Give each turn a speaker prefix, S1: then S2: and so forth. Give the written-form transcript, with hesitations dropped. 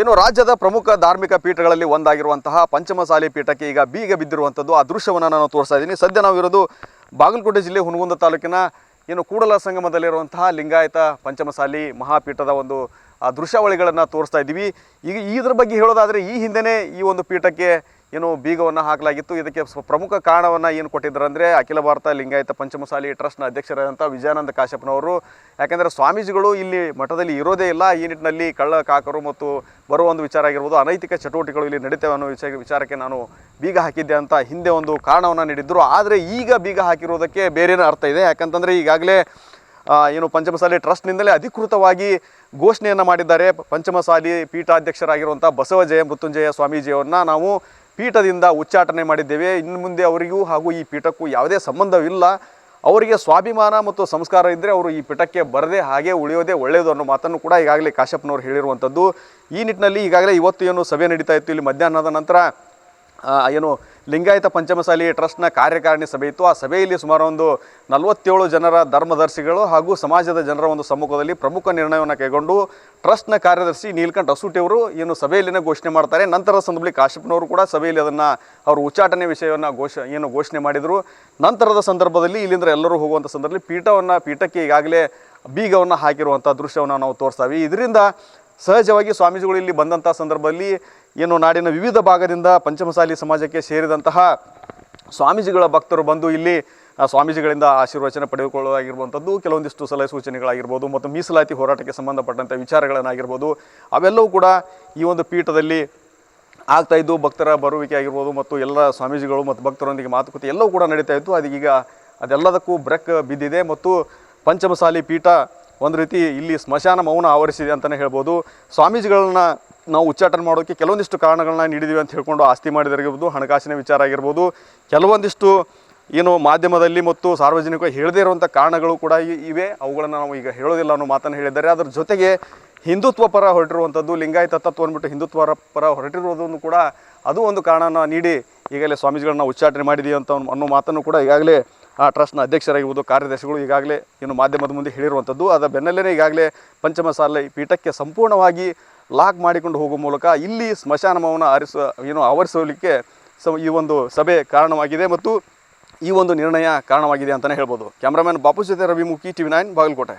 S1: ಏನು ರಾಜ್ಯದ ಪ್ರಮುಖ ಧಾರ್ಮಿಕ ಪೀಠಗಳಲ್ಲಿ ಒಂದಾಗಿರುವಂತಹ ಪಂಚಮಸಾಲಿ ಪೀಠಕ್ಕೆ ಈಗ ಬೀಗ ಬಿದ್ದಿರುವಂಥದ್ದು ಆ ದೃಶ್ಯವನ್ನು ನಾನು ತೋರಿಸ್ತಾ ಇದ್ದೀನಿ. ಸದ್ಯ ನಾವು ಇರೋದು ಬಾಗಲಕೋಟೆ ಜಿಲ್ಲೆ ಹುನಗುಂದ ತಾಲೂಕಿನ ಏನು ಕೂಡಲ ಸಂಗಮದಲ್ಲಿರುವಂತಹ ಲಿಂಗಾಯತ ಪಂಚಮಸಾಲಿ ಮಹಾಪೀಠದ ಒಂದು ದೃಶ್ಯಾವಳಿಗಳನ್ನು ತೋರಿಸ್ತಾ ಇದ್ದೀವಿ. ಈಗ ಇದ್ರ ಬಗ್ಗೆ ಹೇಳೋದಾದರೆ ಈ ಹಿಂದೆಯೇ ಈ ಒಂದು ಪೀಠಕ್ಕೆ ಏನು ಬೀಗವನ್ನು ಹಾಕಲಾಗಿತ್ತು. ಇದಕ್ಕೆ ಪ್ರಮುಖ ಕಾರಣವನ್ನು ಏನು ಕೊಟ್ಟಿದ್ದಾರೆ ಅಂದರೆ ಅಖಿಲ ಭಾರತ ಲಿಂಗಾಯತ ಪಂಚಮಸಾಲಿ ಟ್ರಸ್ಟ್ನ ಅಧ್ಯಕ್ಷರಾದಂಥ ವಿಜಯಾನಂದ ಕಾಶ್ಯಪ್ನವರು. ಯಾಕೆಂದರೆ ಸ್ವಾಮೀಜಿಗಳು ಇಲ್ಲಿ ಮಠದಲ್ಲಿ ಇರೋದೇ ಇಲ್ಲ. ಈ ನಿಟ್ಟಿನಲ್ಲಿ ಕಳ್ಳ ಕಾಕರು ಮತ್ತು ಬರುವ ಒಂದು ವಿಚಾರ ಆಗಿರ್ಬೋದು, ಅನೈತಿಕ ಚಟುವಟಿಕೆಗಳು ಇಲ್ಲಿ ನಡೀತೇವೆ ಅನ್ನೋ ವಿಚಾರಕ್ಕೆ ನಾನು ಬೀಗ ಹಾಕಿದ್ದೆ ಅಂತ ಹಿಂದೆ ಒಂದು ಕಾರಣವನ್ನು ನೀಡಿದ್ದರು. ಆದರೆ ಈಗ ಬೀಗ ಹಾಕಿರೋದಕ್ಕೆ ಬೇರೆನೇ ಅರ್ಥ ಇದೆ. ಯಾಕಂತಂದರೆ ಈಗಾಗಲೇ ಏನು ಪಂಚಮಸಾಲಿ ಟ್ರಸ್ಟ್ನಿಂದಲೇ ಅಧಿಕೃತವಾಗಿ ಘೋಷಣೆಯನ್ನು ಮಾಡಿದ್ದಾರೆ. ಪಂಚಮಸಾಲಿ ಪೀಠಾಧ್ಯಕ್ಷರಾಗಿರುವಂಥ ಬಸವಜಯ ಮೃತ್ಯುಂಜಯ ಸ್ವಾಮೀಜಿಯವರನ್ನ ನಾವು ಪೀಠದಿಂದ ಉಚ್ಚಾಟನೆ ಮಾಡಿದ್ದೇವೆ. ಇನ್ನು ಮುಂದೆ ಅವರಿಗೂ ಹಾಗೂ ಈ ಪೀಠಕ್ಕೂ ಯಾವುದೇ ಸಂಬಂಧವಿಲ್ಲ. ಅವರಿಗೆ ಸ್ವಾಭಿಮಾನ ಮತ್ತು ಸಂಸ್ಕಾರ ಇದ್ದರೆ ಅವರು ಈ ಪೀಠಕ್ಕೆ ಬರದೆ ಹಾಗೆ ಉಳಿಯೋದೇ ಒಳ್ಳೆಯದು ಅನ್ನೋ ಮಾತನ್ನು ಕೂಡ ಈಗಾಗಲೇ ಕಾಶ್ಯಪ್ನವರು ಹೇಳಿರುವಂಥದ್ದು. ಈ ನಿಟ್ಟಿನಲ್ಲಿ ಈಗಾಗಲೇ ಇವತ್ತು ಏನು ಸಭೆ ನಡೀತಾ ಇತ್ತು, ಇಲ್ಲಿ ಮಧ್ಯಾಹ್ನದ ನಂತರ ಏನು ಲಿಂಗಾಯತ ಪಂಚಮಸಾಲಿ ಟ್ರಸ್ಟ್ನ ಕಾರ್ಯಕಾರಿಣಿ ಸಭೆ ಇತ್ತು. ಆ ಸಭೆಯಲ್ಲಿ ಸುಮಾರು ಒಂದು 47 ಜನರ ಧರ್ಮದರ್ಶಿಗಳು ಹಾಗೂ ಸಮಾಜದ ಜನರ ಒಂದು ಸಮ್ಮುಖದಲ್ಲಿ ಪ್ರಮುಖ ನಿರ್ಣಯವನ್ನು ಕೈಗೊಂಡು ಟ್ರಸ್ಟ್ನ ಕಾರ್ಯದರ್ಶಿ ನೀಲಕಂಠ ಅಸೂಟಿಯವರು ಏನು ಸಭೆಯಲ್ಲಿನೇ ಘೋಷಣೆ ಮಾಡ್ತಾರೆ. ನಂತರದ ಸಂದರ್ಭದಲ್ಲಿ ಕಾಶ್ಯಪ್ನವರು ಕೂಡ ಸಭೆಯಲ್ಲಿ ಅದನ್ನು ಅವರು ಉಚ್ಚಾಟನೆ ವಿಷಯವನ್ನು ಘೋಷಣೆ ಮಾಡಿದರು. ನಂತರದ ಸಂದರ್ಭದಲ್ಲಿ ಇಲ್ಲಿಂದ ಎಲ್ಲರೂ ಹೋಗುವಂಥ ಸಂದರ್ಭದಲ್ಲಿ ಪೀಠಕ್ಕೆ ಈಗಾಗಲೇ ಬೀಗವನ್ನು ಹಾಕಿರುವಂಥ ದೃಶ್ಯವನ್ನು ನಾವು ತೋರಿಸ್ತೀವಿ. ಇದರಿಂದ ಸಹಜವಾಗಿ ಸ್ವಾಮೀಜಿಗಳು ಇಲ್ಲಿ ಬಂದಂಥ ಸಂದರ್ಭದಲ್ಲಿ ಏನು ನಾಡಿನ ವಿವಿಧ ಭಾಗದಿಂದ ಪಂಚಮಸಾಲಿ ಸಮಾಜಕ್ಕೆ ಸೇರಿದಂತಹ ಸ್ವಾಮೀಜಿಗಳ ಭಕ್ತರು ಬಂದು ಇಲ್ಲಿ ಸ್ವಾಮೀಜಿಗಳಿಂದ ಆಶೀರ್ವಚನ ಪಡೆದುಕೊಳ್ಳುವಾಗಿರುವಂಥದ್ದು, ಕೆಲವೊಂದಿಷ್ಟು ಸಲಹೆ ಸೂಚನೆಗಳಾಗಿರ್ಬೋದು ಮತ್ತು ಮೀಸಲಾತಿ ಹೋರಾಟಕ್ಕೆ ಸಂಬಂಧಪಟ್ಟಂಥ ವಿಚಾರಗಳನ್ನಾಗಿರ್ಬೋದು ಅವೆಲ್ಲವೂ ಕೂಡ ಈ ಒಂದು ಪೀಠದಲ್ಲಿ ಆಗ್ತಾಯಿದ್ದು. ಭಕ್ತರ ಬರುವಿಕೆ ಆಗಿರ್ಬೋದು ಮತ್ತು ಎಲ್ಲ ಸ್ವಾಮೀಜಿಗಳು ಮತ್ತು ಭಕ್ತರೊಂದಿಗೆ ಮಾತುಕತೆ ಎಲ್ಲವೂ ಕೂಡ ನಡೀತಾ ಇತ್ತು. ಅದೀಗ ಅದೆಲ್ಲದಕ್ಕೂ ಬ್ರೇಕ್ ಬಿದ್ದಿದೆ ಮತ್ತು ಪಂಚಮಸಾಲಿ ಪೀಠ ಒಂದು ರೀತಿ ಇಲ್ಲಿ ಸ್ಮಶಾನ ಮೌನ ಆವರಿಸಿದೆ ಅಂತಲೇ ಹೇಳ್ಬೋದು. ಸ್ವಾಮೀಜಿಗಳನ್ನ ನಾವು ಉಚ್ಚಾಟನೆ ಮಾಡೋಕ್ಕೆ ಕೆಲವೊಂದಿಷ್ಟು ಕಾರಣಗಳನ್ನ ನೀಡಿದ್ದೀವಿ ಅಂತ ಹೇಳ್ಕೊಂಡು ಆಸ್ತಿ ಮಾಡಿದಾಗಿರ್ಬೋದು, ಹಣಕಾಸಿನ ವಿಚಾರ ಆಗಿರ್ಬೋದು, ಕೆಲವೊಂದಿಷ್ಟು ಏನು ಮಾಧ್ಯಮದಲ್ಲಿ ಮತ್ತು ಸಾರ್ವಜನಿಕ ಹೇಳದೇ ಇರುವಂಥ ಕಾರಣಗಳು ಕೂಡ ಇವೆ. ಅವುಗಳನ್ನು ನಾವು ಈಗ ಹೇಳೋದಿಲ್ಲ ಅನ್ನೋ ಮಾತನ್ನು ಹೇಳಿದ್ದಾರೆ. ಅದರ ಜೊತೆಗೆ ಹಿಂದುತ್ವ ಪರ ಹೊರಟಿರುವಂಥದ್ದು, ಲಿಂಗಾಯತ ತತ್ವ ಅಂದ್ಬಿಟ್ಟು ಹಿಂದುತ್ವ ಪರ ಹೊರಟಿರೋದನ್ನು ಕೂಡ ಅದು ಒಂದು ಕಾರಣನ ನೀಡಿ ಈಗಲೇ ಸ್ವಾಮೀಜಿಗಳನ್ನ ಉಚ್ಚಾಟನೆ ಮಾಡಿದ್ದೀವಿ ಅಂತ ಅನ್ನೋ ಮಾತನ್ನು ಕೂಡ ಈಗಾಗಲೇ ಆ ಟ್ರಸ್ಟ್ನ ಅಧ್ಯಕ್ಷರಾಗಿರ್ಬೋದು, ಕಾರ್ಯದರ್ಶಿಗಳು ಈಗಾಗಲೇ ಏನು ಮಾಧ್ಯಮದ ಮುಂದೆ ಹೇಳಿರುವಂಥದ್ದು. ಅದರ ಬೆನ್ನಲ್ಲೇ ಈಗಾಗಲೇ ಪಂಚಮಸಾಲಿ ಪೀಠಕ್ಕೆ ಸಂಪೂರ್ಣವಾಗಿ ಲಾಕ್ ಮಾಡಿಕೊಂಡು ಹೋಗುವ ಮೂಲಕ ಇಲ್ಲಿ ಸ್ಮಶಾನ ಮೌನ ಆವರಿಸಲಿಕ್ಕೆ ಈ ಒಂದು ಸಭೆ ಕಾರಣವಾಗಿದೆ ಮತ್ತು ಈ ಒಂದು ನಿರ್ಣಯ ಕಾರಣವಾಗಿದೆ ಅಂತಲೇ ಹೇಳ್ಬೋದು. ಕ್ಯಾಮ್ರಾಮನ್ ಬಾಪು ಜೊತೆ ರವಿಮುಖಿ, TV9 ಬಾಗಲಕೋಟೆ.